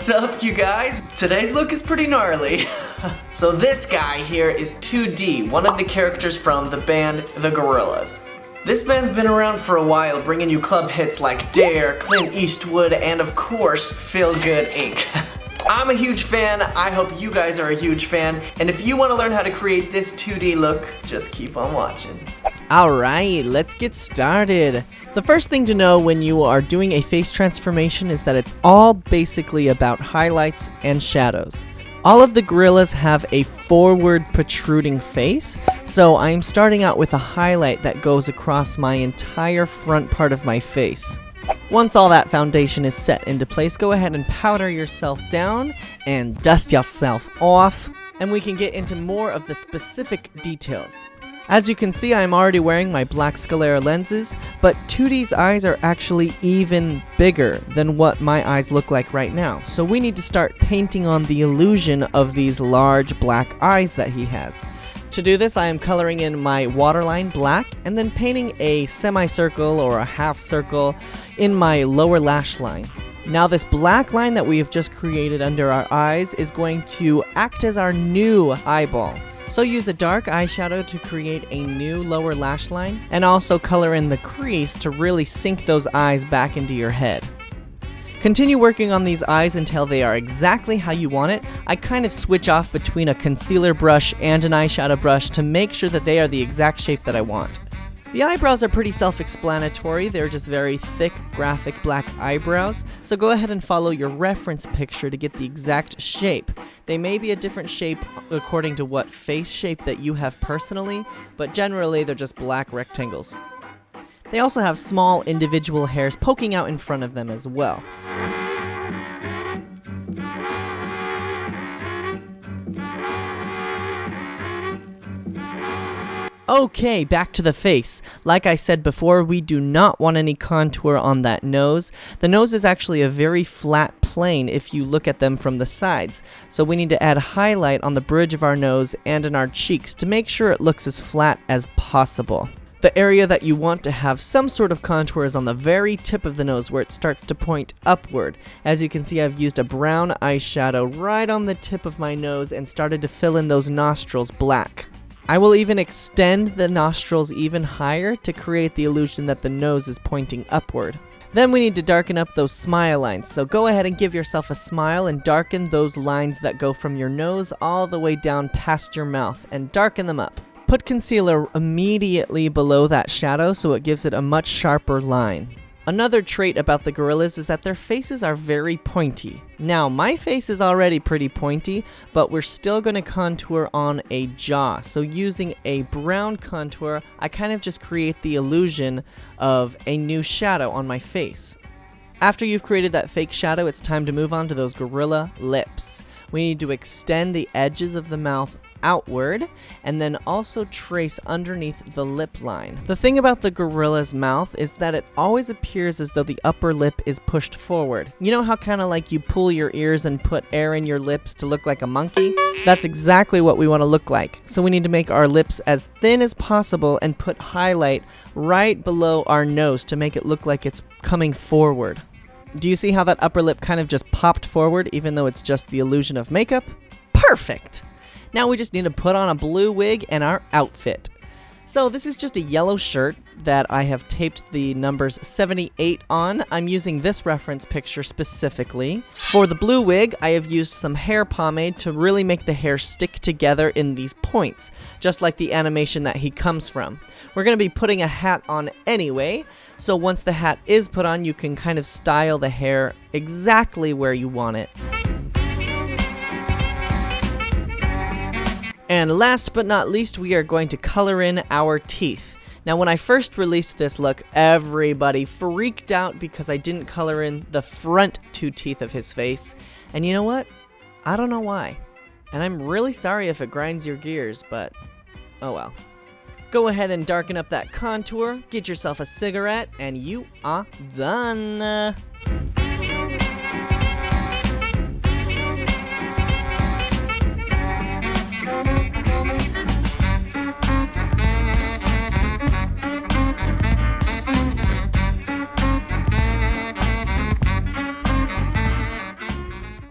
What's up, you guys? Today's look is pretty gnarly. So this guy here is 2D, one of the characters from the band the Gorillaz. This band's been around for a while, bringing you club hits like Dare, Clint Eastwood, and of course, Feel Good Inc. I'm a huge fan, I hope you guys are a huge fan, and if you want to learn how to create this 2D look, just keep on watching. Alright, let's get started. The first thing to know when you are doing a face transformation is that it's all basically about highlights and shadows. All of the Gorillaz have a forward protruding face, so I'm starting out with a highlight that goes across my entire front part of my face. Once all that foundation is set into place, go ahead and powder yourself down and dust yourself off, and we can get into more of the specific details. As you can see, I'm already wearing my black sclera lenses, but 2D's eyes are actually even bigger than what my eyes look like right now. So we need to start painting on the illusion of these large black eyes that he has. To do this, I am coloring in my waterline black and then painting a semicircle or a half circle in my lower lash line. Now this black line that we have just created under our eyes is going to act as our new eyeball. So use a dark eyeshadow to create a new lower lash line, and also color in the crease to really sink those eyes back into your head. Continue working on these eyes until they are exactly how you want it. I kind of switch off between a concealer brush and an eyeshadow brush to make sure that they are the exact shape that I want. The eyebrows are pretty self-explanatory. They're just very thick, graphic black eyebrows, so go ahead and follow your reference picture to get the exact shape. They may be a different shape according to what face shape that you have personally, but generally they're just black rectangles. They also have small individual hairs poking out in front of them as well. Okay, back to the face. Like I said before, we do not want any contour on that nose. The nose is actually a very flat plane if you look at them from the sides. So we need to add highlight on the bridge of our nose and in our cheeks to make sure it looks as flat as possible. The area that you want to have some sort of contour is on the very tip of the nose where it starts to point upward. As you can see, I've used a brown eyeshadow right on the tip of my nose and started to fill in those nostrils black. I will even extend the nostrils even higher to create the illusion that the nose is pointing upward. Then we need to darken up those smile lines, so go ahead and give yourself a smile and darken those lines that go from your nose all the way down past your mouth, and darken them up. Put concealer immediately below that shadow so it gives it a much sharper line. Another trait about the Gorillaz is that their faces are very pointy. Now, my face is already pretty pointy, but we're still going to contour on a jaw. So using a brown contour, I kind of just create the illusion of a new shadow on my face. After you've created that fake shadow, it's time to move on to those gorilla lips. We need to extend the edges of the mouth outward, and then also trace underneath the lip line. The thing about the Gorillaz mouth is that it always appears as though the upper lip is pushed forward. You know how kind of like you pull your ears and put air in your lips to look like a monkey? That's exactly what we want to look like. So we need to make our lips as thin as possible and put highlight right below our nose to make it look like it's coming forward. Do you see how that upper lip kind of just popped forward even though it's just the illusion of makeup? Perfect! Now we just need to put on a blue wig and our outfit. So this is just a yellow shirt that I have taped the numbers 78 on. I'm using this reference picture specifically. For the blue wig, I have used some hair pomade to really make the hair stick together in these points, just like the animation that he comes from. We're going to be putting a hat on anyway, so once the hat is put on, you can kind of style the hair exactly where you want it. And last but not least, we are going to color in our teeth. Now, when I first released this look, everybody freaked out because I didn't color in the front two teeth of his face. And you know what? I don't know why. And I'm really sorry if it grinds your gears, but oh well. Go ahead and darken up that contour, get yourself a cigarette, and you are done.